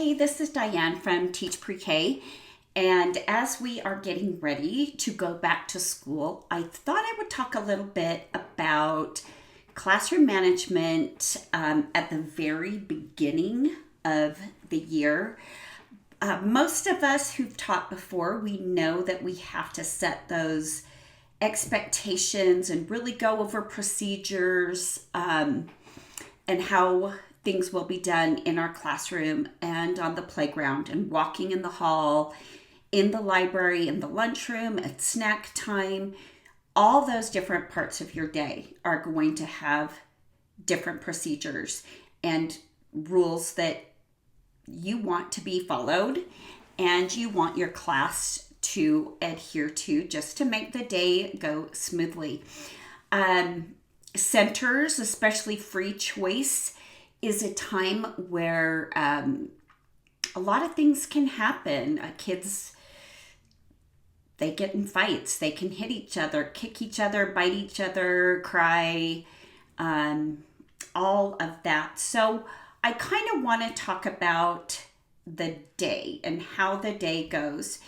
Hey, this is Diane from Teach Pre-K. And as we are getting ready to go back to school, I thought I would talk a little bit about classroom management at the very beginning of the year. Most of us who've taught before, we know that we have to set those expectations and really go over procedures and how things will be done in our classroom and on the playground and walking in the hall, in the library, in the lunchroom, at snack time. All those different parts of your day are going to have different procedures and rules that you want to be followed and you want your class to adhere to just to make the day go smoothly. Centers, especially free choice, is a time where a lot of things can happen. Kids, they get in fights. They can hit each other, kick each other, bite each other, cry, all of that. So I kind of want to talk about the day and how the day goes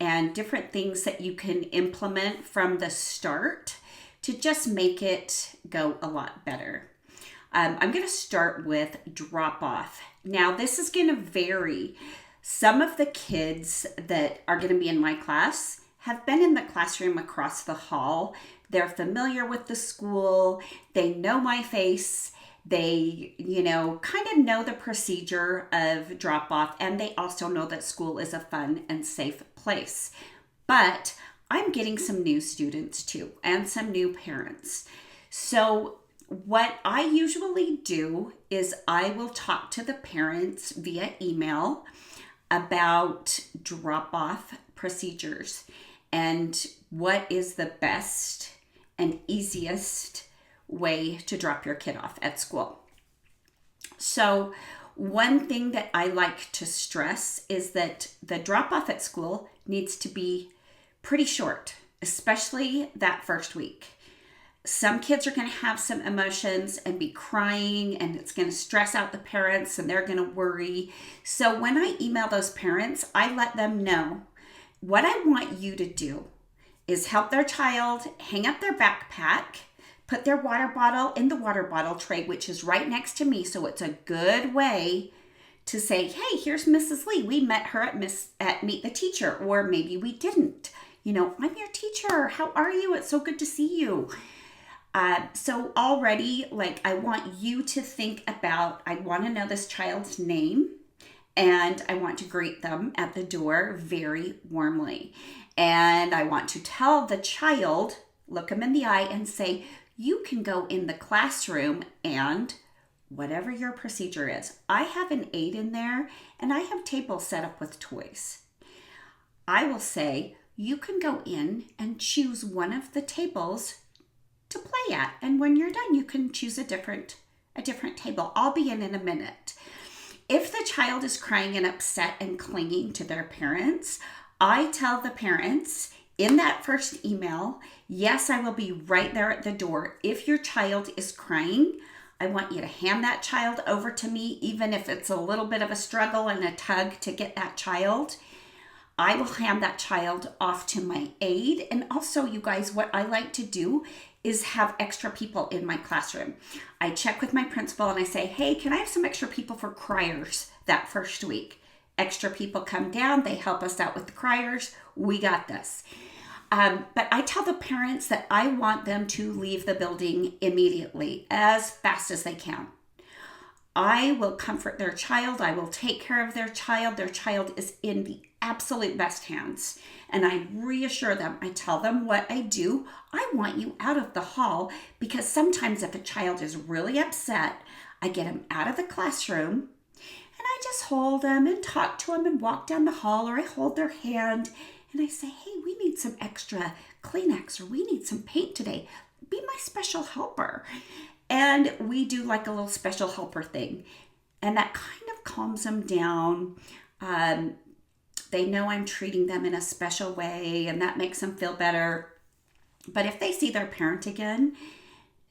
and different things that you can implement from the start to just make it go a lot better. I'm going to start with drop off. Now, this is going to vary. Some of the kids that are going to be in my class have been in the classroom across the hall. They're familiar with the school. They know my face. They, kind of know the procedure of drop off, and they also know that school is a fun and safe place. But I'm getting some new students too, and some new parents. So what I usually do is I will talk to the parents via email about drop-off procedures and what is the best and easiest way to drop your kid off at school. So one thing that I like to stress is that the drop-off at school needs to be pretty short, especially that first week. Some kids are going to have some emotions and be crying, and it's going to stress out the parents and they're going to worry. So when I email those parents, I let them know what I want you to do is help their child hang up their backpack, put their water bottle in the water bottle tray, which is right next to me. So it's a good way to say, hey, here's Mrs. Lee. We met her at Meet the Teacher, or maybe we didn't. I'm your teacher. How are you? It's so good to see you. So already, I want you to think about, I want to know this child's name, and I want to greet them at the door very warmly. And I want to tell the child, look them in the eye and say, you can go in the classroom and whatever your procedure is. I have an aid in there, and I have tables set up with toys. I will say, you can go in and choose one of the tables to play at, and when you're done you can choose a different table. I'll be in a minute. If the child is crying and upset and clinging to their parents, I tell the parents in that first email, yes, I will be right there at the door. If your child is crying, I want you to hand that child over to me, even if it's a little bit of a struggle and a tug to get that child. I will hand that child off to my aide. And also, you guys, what I like to do is have extra people in my classroom. I check with my principal and I say, hey, can I have some extra people for criers that first week? Extra people come down, they help us out with the criers. We got this. But I tell the parents that I want them to leave the building immediately, as fast as they can. I will comfort their child. I will take care of their child. Their child is in the absolute best hands. And I reassure them. I tell them what I do. I want you out of the hall, because sometimes if a child is really upset, I get them out of the classroom and I just hold them and talk to them and walk down the hall, or I hold their hand and I say, hey, we need some extra Kleenex, or we need some paint today. Be my special helper. And we do a little special helper thing. And that kind of calms them down. They know I'm treating them in a special way, and that makes them feel better. But if they see their parent again,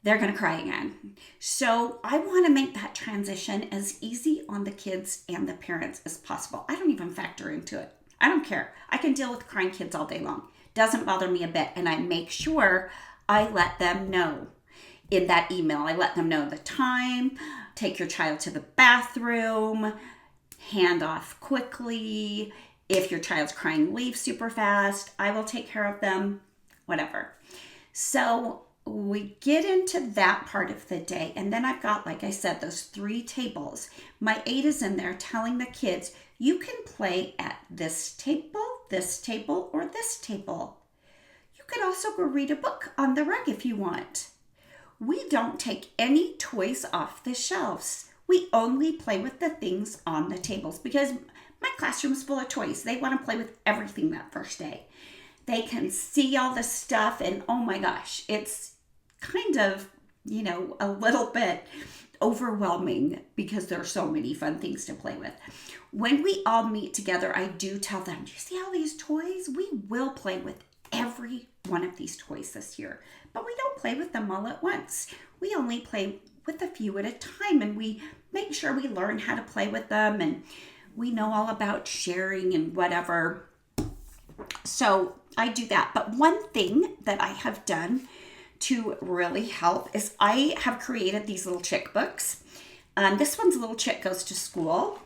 they're going to cry again. So I want to make that transition as easy on the kids and the parents as possible. I don't even factor into it. I don't care. I can deal with crying kids all day long. Doesn't bother me a bit. And I make sure I let them know in that email. I let them know the time, take your child to the bathroom, hand off quickly. If your child's crying, leave super fast. I will take care of them, whatever. So we get into that part of the day. And then I've got, like I said, those 3 tables. My aide is in there telling the kids, you can play at this table, or this table. You could also go read a book on the rug if you want. We don't take any toys off the shelves. We only play with the things on the tables because my classroom's full of toys. They want to play with everything that first day. They can see all the stuff and oh my gosh, it's kind of, a little bit overwhelming because there are so many fun things to play with. When we all meet together, I do tell them, do you see all these toys? We will play with every one of these toys this year, but we don't play with them all at once. We only play with a few at a time, and we make sure we learn how to play with them, and we know all about sharing and whatever. So I do that. But one thing that I have done to really help is I have created these little chick books. This one's Little Chick Goes to School.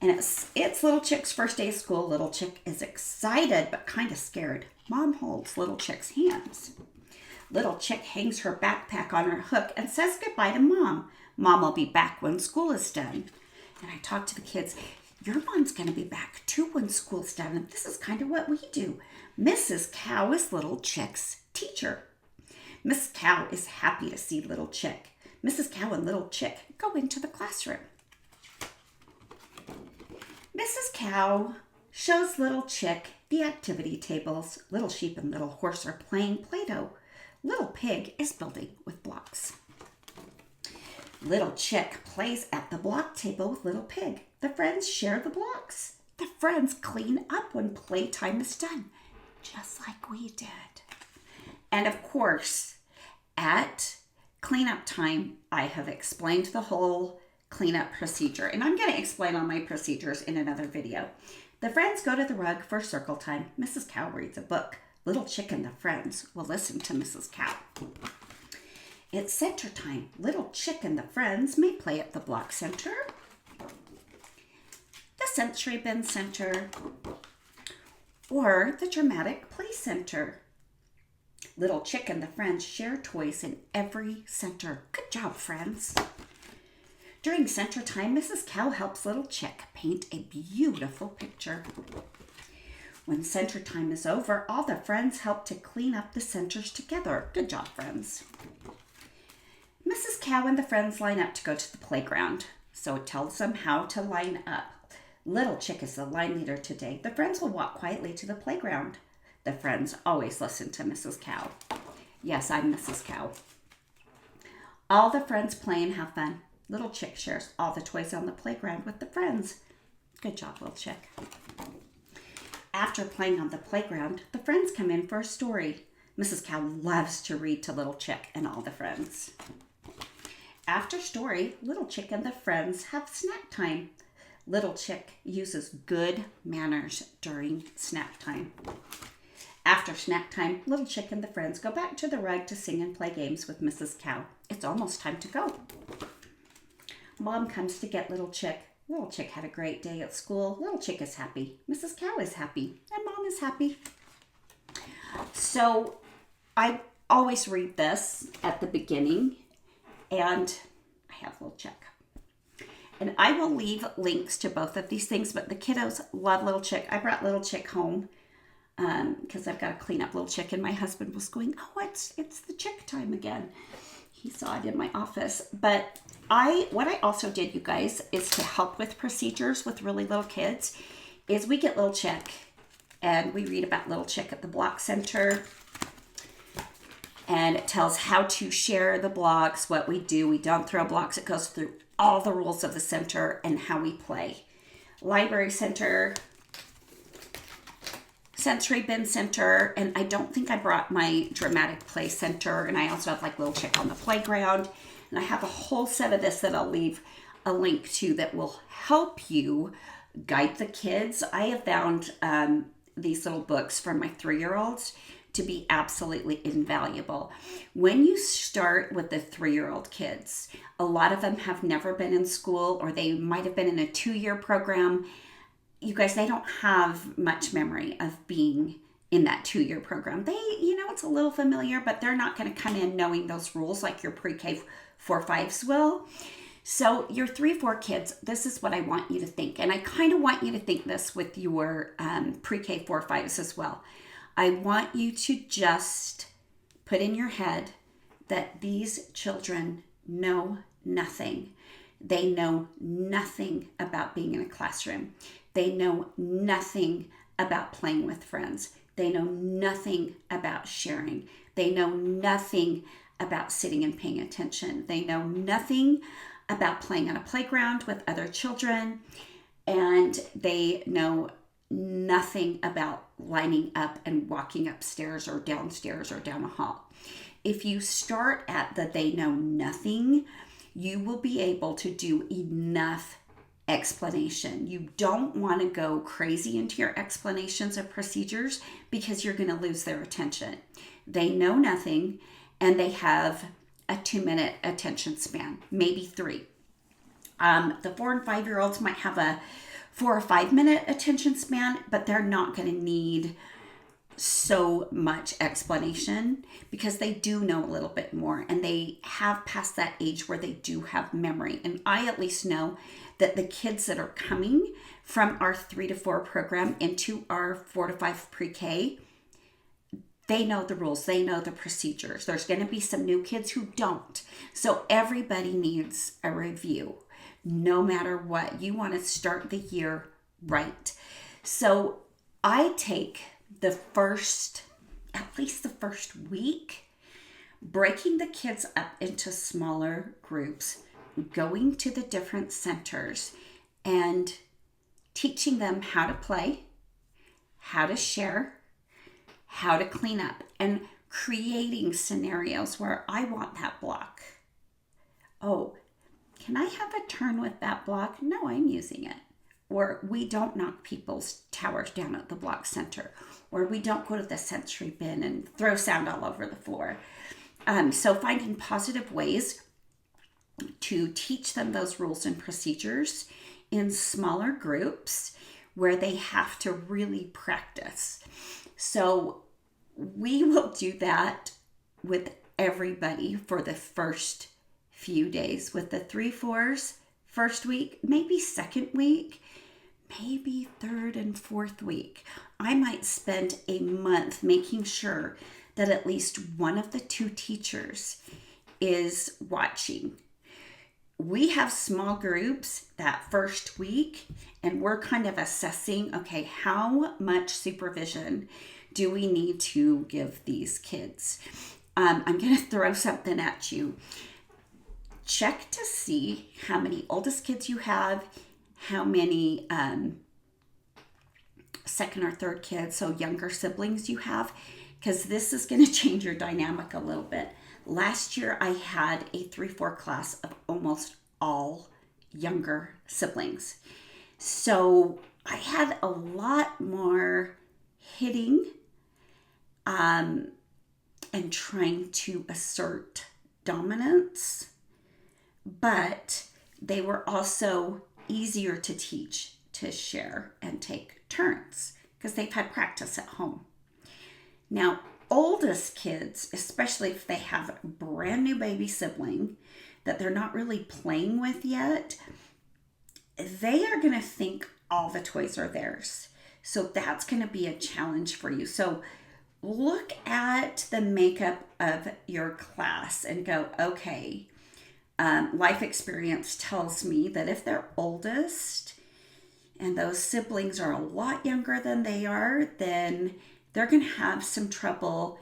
And it's Little Chick's first day of school. Little Chick is excited but kind of scared. Mom holds Little Chick's hands. Little Chick hangs her backpack on her hook and says goodbye to Mom. Mom will be back when school is done. And I talk to the kids, your mom's going to be back too when school's done. And this is kind of what we do. Mrs. Cow is Little Chick's teacher. Miss Cow is happy to see Little Chick. Mrs. Cow and Little Chick go into the classroom. Mrs. Cow shows Little Chick the activity tables. Little Sheep and Little Horse are playing Play-Doh. Little Pig is building with blocks. Little Chick plays at the block table with Little Pig. The friends share the blocks. The friends clean up when playtime is done, just like we did. And of course, at cleanup time, I have explained the whole cleanup procedure. And I'm going to explain all my procedures in another video. The friends go to the rug for circle time. Mrs. Cow reads a book. Little Chick and the friends will listen to Mrs. Cow. It's center time. Little Chick and the friends may play at the block center, the sensory bin center, or the dramatic play center. Little Chick and the friends share toys in every center. Good job, friends. During center time, Mrs. Cow helps Little Chick paint a beautiful picture. When center time is over, all the friends help to clean up the centers together. Good job, friends. Mrs. Cow and the friends line up to go to the playground, so it tells them how to line up. Little Chick is the line leader today. The friends will walk quietly to the playground. The friends always listen to Mrs. Cow. Yes, I'm Mrs. Cow. All the friends play and have fun. Little Chick shares all the toys on the playground with the friends. Good job, Little Chick. After playing on the playground, the friends come in for a story. Mrs. Cow loves to read to Little Chick and all the friends. After story, Little Chick and the friends have snack time. Little Chick uses good manners during snack time. After snack time, Little Chick and the friends go back to the rug to sing and play games with Mrs. Cow. It's almost time to go. Mom comes to get Little Chick. Little Chick had a great day at school. Little Chick is happy. Mrs. Cow is happy. And Mom is happy. So I always read this at the beginning. And I have Little Chick. And I will leave links to both of these things. But the kiddos love Little Chick. I brought Little Chick home because I've got to clean up Little Chick. And my husband was going, oh, it's the chick time again. He saw it in my office. But what I also did, you guys, is to help with procedures with really little kids, is we get Little Chick and we read about Little Chick at the block center. And it tells how to share the blocks, what we do. We don't throw blocks. It goes through all the rules of the center and how we play. Library center sensory bin center, and I don't think I brought my dramatic play center, and I also have like little chick on the playground, and I have a whole set of this that I'll leave a link to that will help you guide the kids. I have found these little books for my 3-year-olds to be absolutely invaluable. When you start with the 3-year-old kids, a lot of them have never been in school, or they might have been in a 2-year program. You guys, they don't have much memory of being in that 2-year program. They, it's a little familiar, but they're not going to come in knowing those rules like your pre-K 4-5s will. So your 3-4 kids, this is what I want you to think. And I kind of want you to think this with your pre-K 4-5s as well. I want you to just put in your head that these children know nothing. They know nothing about being in a classroom. They know nothing about playing with friends. They know nothing about sharing. They know nothing about sitting and paying attention. They know nothing about playing on a playground with other children. And they know nothing about lining up and walking upstairs or downstairs or down a hall. If you start at the they know nothing, you will be able to do enough explanation. You don't want to go crazy into your explanations of procedures because you're going to lose their attention. They know nothing, and they have a 2-minute attention span, maybe 3. The 4 and 5-year-olds might have a 4 or 5-minute attention span, but they're not going to need so much explanation because they do know a little bit more, and they have passed that age where they do have memory. And I at least know that the kids that are coming from our 3 to 4 program into our 4 to 5 pre-K, they know the rules, they know the procedures. There's going to be some new kids who don't. So everybody needs a review. No matter what, you want to start the year right. So I take at least the first week, breaking the kids up into smaller groups, going to the different centers and teaching them how to play, how to share, how to clean up, and creating scenarios where I want that block. Oh, can I have a turn with that block? No, I'm using it. Or we don't knock people's towers down at the block center. Or we don't go to the sensory bin and throw sound all over the floor. So finding positive ways to teach them those rules and procedures in smaller groups where they have to really practice. So we will do that with everybody for the first few days. With the 3-4s, first week, maybe second week, maybe third and fourth week. I might spend a month making sure that at least one of the 2 teachers is watching. We have small groups that first week, and we're kind of assessing, okay, how much supervision do we need to give these kids? I'm going to throw something at you. Check to see how many oldest kids you have, how many second or third kids, so younger siblings you have, because this is going to change your dynamic a little bit. Last year, I had a 3-4 class of almost all younger siblings. So I had a lot more hitting and trying to assert dominance, but they were also easier to teach to share and take turns because they've had practice at home. Now, oldest kids, especially if they have a brand new baby sibling that they're not really playing with yet, they are going to think all the toys are theirs. So that's going to be a challenge for you. So look at the makeup of your class and go, okay, life experience tells me that if they're oldest and those siblings are a lot younger than they are, then they're going to have some trouble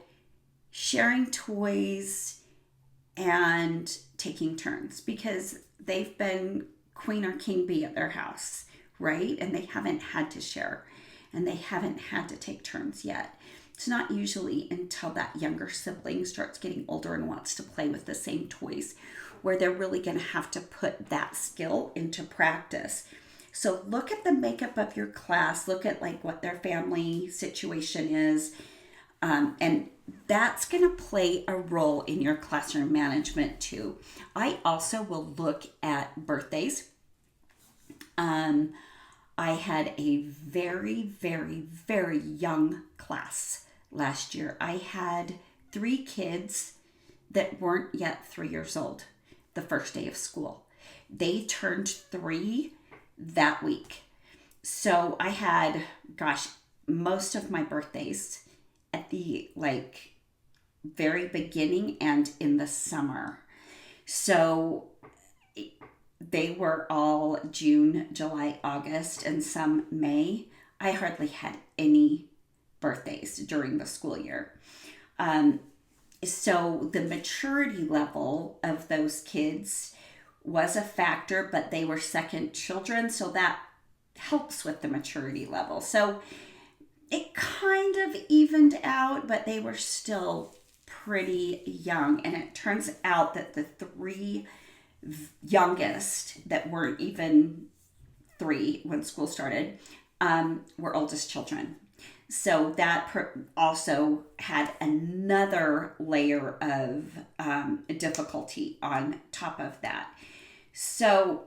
sharing toys and taking turns because they've been queen or king bee at their house, right? And they haven't had to share. and they haven't had to take turns yet. It's not usually until that younger sibling starts getting older and wants to play with the same toys where they're really going to have to put that skill into practice. So look at the makeup of your class, look at like what their family situation is, and that's going to play a role in your classroom management too. I also will look at birthdays. I had a very, very, very young class last year. I had 3 kids that weren't yet 3 years old the first day of school. They turned 3 that week. So I had, most of my birthdays at the very beginning and in the summer. So they were all June, July, August, and some May. I hardly had any birthdays during the school year. So the maturity level of those kids was a factor, but they were second children, so that helps with the maturity level. So it kind of evened out, but they were still pretty young. And it turns out that the 3 youngest that weren't even 3 when school started were oldest children. So that also had another layer of difficulty on top of that. So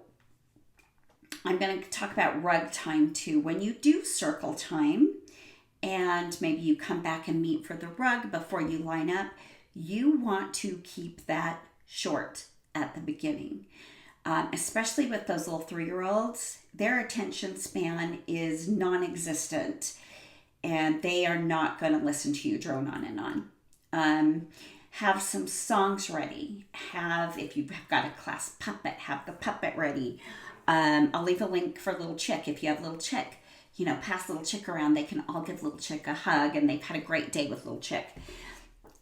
I'm going to talk about rug time too. When you do circle time and maybe you come back and meet for the rug before you line up, you want to keep that short at the beginning. Especially with those little 3-year-olds, their attention span is non-existent and they are not going to listen to you drone on and on. Have some songs ready. If you've got a class puppet, have the puppet ready. I'll leave a link for Little Chick. If you have Little Chick, pass Little Chick around. They can all give Little Chick a hug and they've had a great day with Little Chick.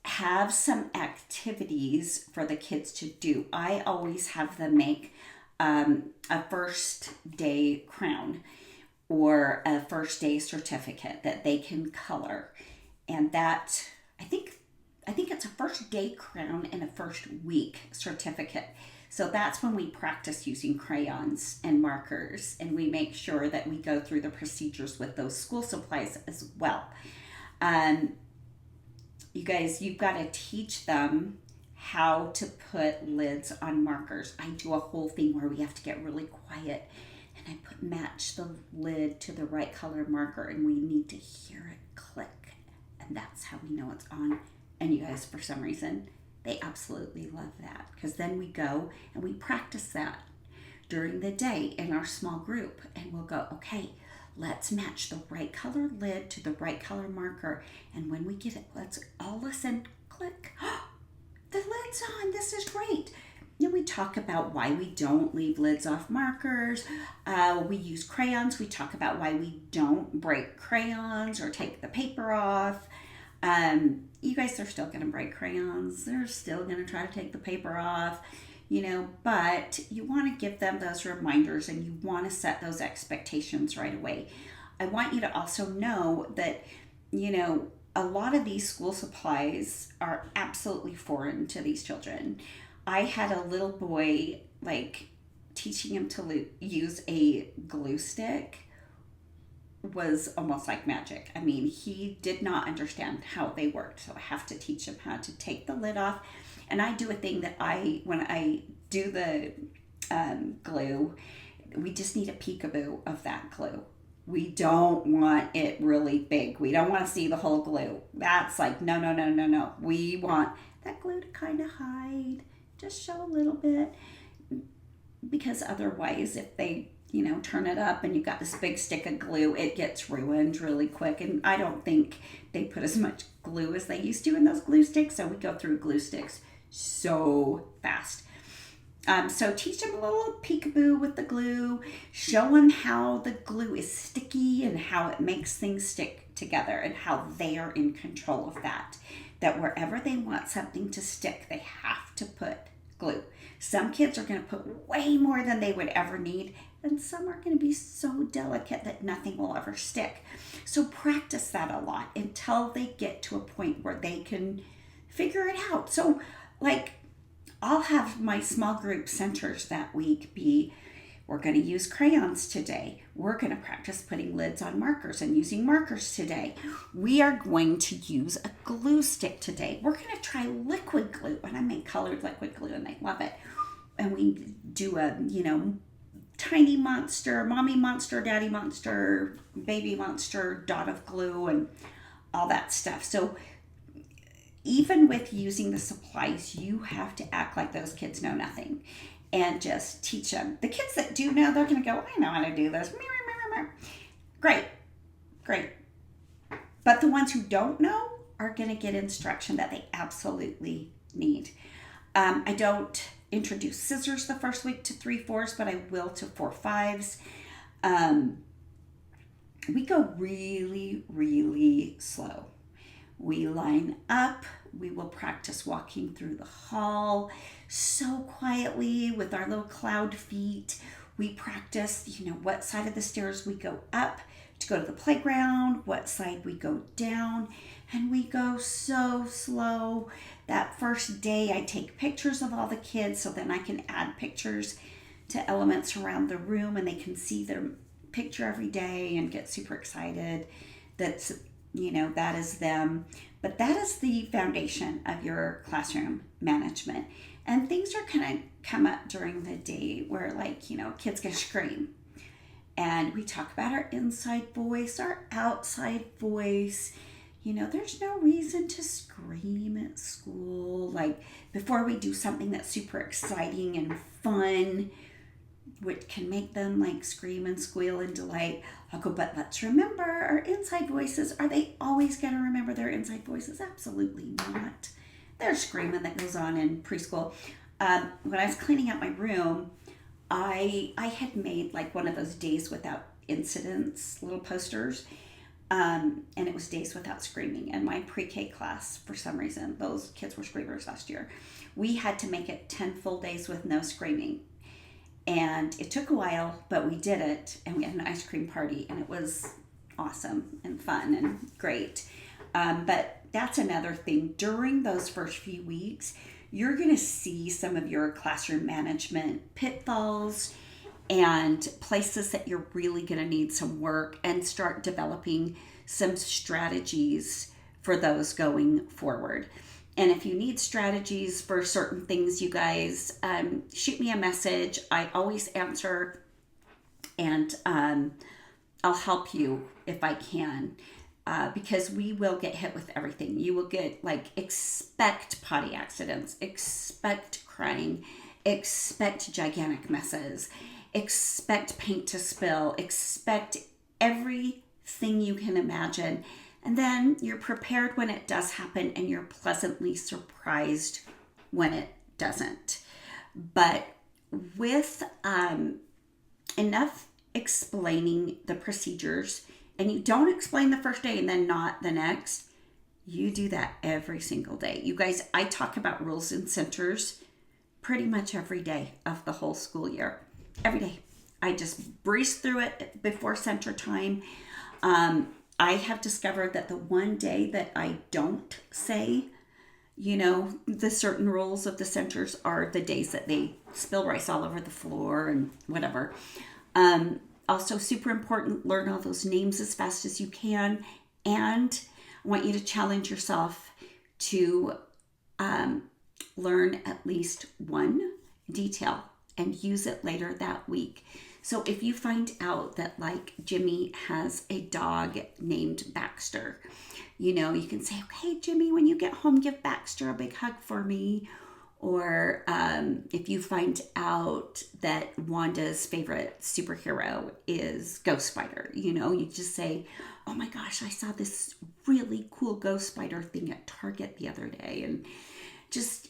Have some activities for the kids to do. I always have them make a first day crown or a first day certificate that they can color. And that, I think it's a first day crown and a first week certificate. So that's when we practice using crayons and markers, and we make sure that we go through the procedures with those school supplies as well. You guys, you've got to teach them how to put lids on markers. I do a whole thing where we have to get really quiet and I match the lid to the right color marker and we need to hear it click. And that's how we know it's on. And you guys, for some reason, they absolutely love that because then we go and we practice that during the day in our small group and we'll go, okay, let's match the right color lid to the right color marker. And when we get it, let's all listen, click. The lid's on, this is great. Then we talk about why we don't leave lids off markers. We use crayons. We talk about why we don't break crayons or take the paper off. You guys are still going to break crayons. They're still going to try to take the paper off, but you want to give them those reminders and you want to set those expectations right away. I want you to also know that, a lot of these school supplies are absolutely foreign to these children. I had a little boy, teaching him to use a glue stick was almost like magic. I mean, he did not understand how they worked. So I have to teach him how to take the lid off. And I do a thing that when I do the glue, we just need a peekaboo of that glue. We don't want it really big. We don't want to see the whole glue. That's no. We want that glue to kind of hide, just show a little bit. Because otherwise, if they turn it up and you've got this big stick of glue, it gets ruined really quick. And I don't think they put as much glue as they used to in those glue sticks. So we go through glue sticks so fast. So teach them a little peekaboo with the glue. Show them how the glue is sticky and how it makes things stick together and how they are in control of that. That wherever they want something to stick, they have to put glue. Some kids are going to put way more than they would ever need, and some are going to be so delicate that nothing will ever stick. So practice that a lot until they get to a point where they can figure it out. So, like, I'll have my small group centers that week be, we're going to use crayons today. We're going to practice putting lids on markers and using markers today. We are going to use a glue stick today. We're going to try liquid glue. And I make colored liquid glue and they love it. And we do a, tiny monster, mommy monster, daddy monster, baby monster, dot of glue and all that stuff. So even with using the supplies, you have to act like those kids know nothing and just teach them. The kids that do know, they're going to go, I know how to do this. Great. But the ones who don't know are going to get instruction that they absolutely need. I don't introduce scissors the first week to 3/4, but I will to 4/5. We go really, really slow. We line up. We will practice walking through the hall so quietly with our little cloud feet. We practice, what side of the stairs we go up to go to the playground, what side we go down, and we go so slow. That first day I take pictures of all the kids so then I can add pictures to elements around the room and they can see their picture every day and get super excited. That's, that is them. But that is the foundation of your classroom management. And things are going to come up during the day where, kids can scream. And we talk about our inside voice, our outside voice. There's no reason to scream at school. Like, before we do something that's super exciting and fun, which can make them scream and squeal in delight, I'll go, but let's remember our inside voices. Are they always going to remember their inside voices? Absolutely not. There's screaming that goes on in preschool. When I was cleaning out my room, I had made one of those days without incidents little posters, and it was days without screaming. And my pre-K class, for some reason, those kids were screamers last year. We had to make it 10 full days with no screaming. And it took a while, but we did it, and we had an ice cream party, and it was awesome and fun and great. But that's another thing. During those first few weeks, you're going to see some of your classroom management pitfalls and places that you're really going to need some work, and start developing some strategies for those going forward. And if you need strategies for certain things, you guys, shoot me a message. I always answer, and I'll help you if I can, because we will get hit with everything. You will get, expect potty accidents, expect crying, expect gigantic messes, expect paint to spill, expect everything you can imagine. And then you're prepared when it does happen, and you're pleasantly surprised when it doesn't. But with enough explaining the procedures, and you don't explain the first day and then not the next, you do that every single day. You guys, I talk about rules and centers pretty much every day of the whole school year. Every day. I just breeze through it before center time. I have discovered that the one day that I don't say, the certain rules of the centers are the days that they spill rice all over the floor and whatever. Also, super important, learn all those names as fast as you can. And I want you to challenge yourself to learn at least one detail and use it later that week. So if you find out that Jimmy has a dog named Baxter, you can say, okay, Jimmy, when you get home, give Baxter a big hug for me. Or if you find out that Wanda's favorite superhero is Ghost Spider, you just say, oh my gosh, I saw this really cool Ghost Spider thing at Target the other day. And just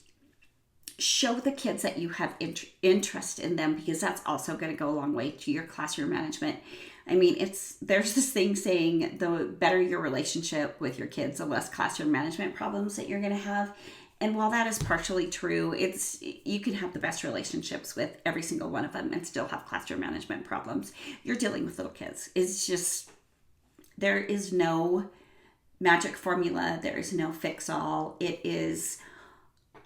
show the kids that you have interest in them, because that's also going to go a long way to your classroom management. I mean, there's this thing saying the better your relationship with your kids, the less classroom management problems that you're going to have. And while that is partially true, you can have the best relationships with every single one of them and still have classroom management problems. You're dealing with little kids. It's just, there is no magic formula. There is no fix-all. It is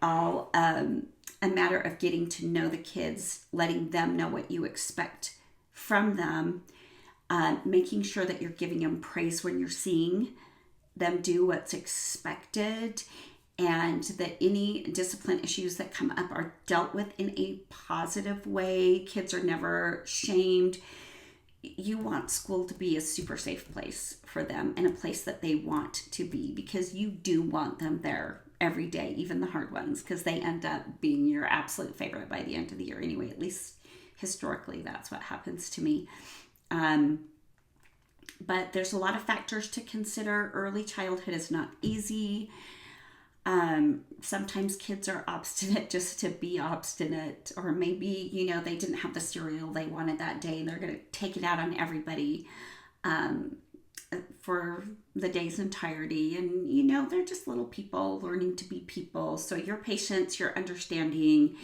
all a matter of getting to know the kids, letting them know what you expect from them, making sure that you're giving them praise when you're seeing them do what's expected, and that any discipline issues that come up are dealt with in a positive way. Kids are never shamed. You want school to be a super safe place for them and a place that they want to be, because you do want them there every day, even the hard ones, because they end up being your absolute favorite by the end of the year anyway. At least historically, that's what happens to me. But there's a lot of factors to consider. Early childhood is not easy. Sometimes kids are obstinate just to be obstinate, or maybe, they didn't have the cereal they wanted that day and they're going to take it out on everybody for the day's entirety. And, they're just little people learning to be people. So your patience, your understanding,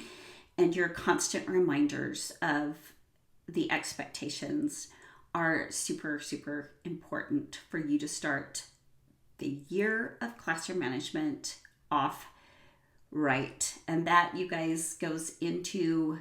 and your constant reminders of the expectations are super, super important for you to start the year of classroom management off right. And that, you guys, goes into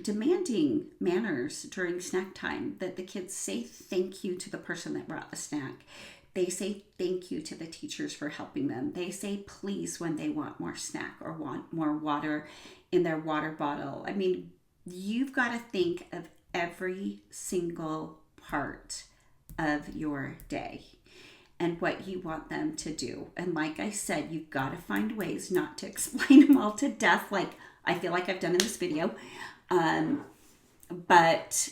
demanding manners during snack time, that the kids say thank you to the person that brought the snack. They say thank you to the teachers for helping them. They say please when they want more snack or want more water in their water bottle. I mean, you've got to think of every single part of your day and what you want them to do. And like I said, you've got to find ways not to explain them all to death, like I feel like I've done in this video. But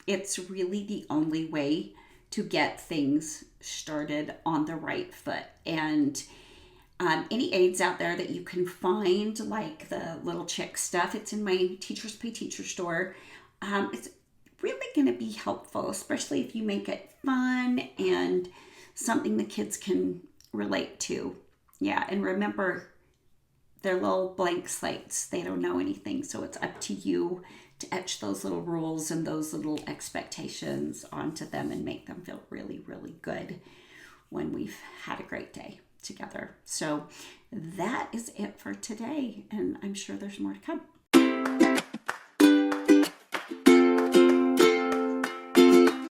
it's really the only way to get things started on the right foot. And any aids out there that you can find, like the little chick stuff, it's in my Teachers Pay Teacher store. It's really going to be helpful, especially if you make it fun and something the kids can relate to. Yeah, and remember, they're little blank slates. They don't know anything, so it's up to you to etch those little rules and those little expectations onto them and make them feel really, really good when we've had a great day together. So that is it for today, and I'm sure there's more to come.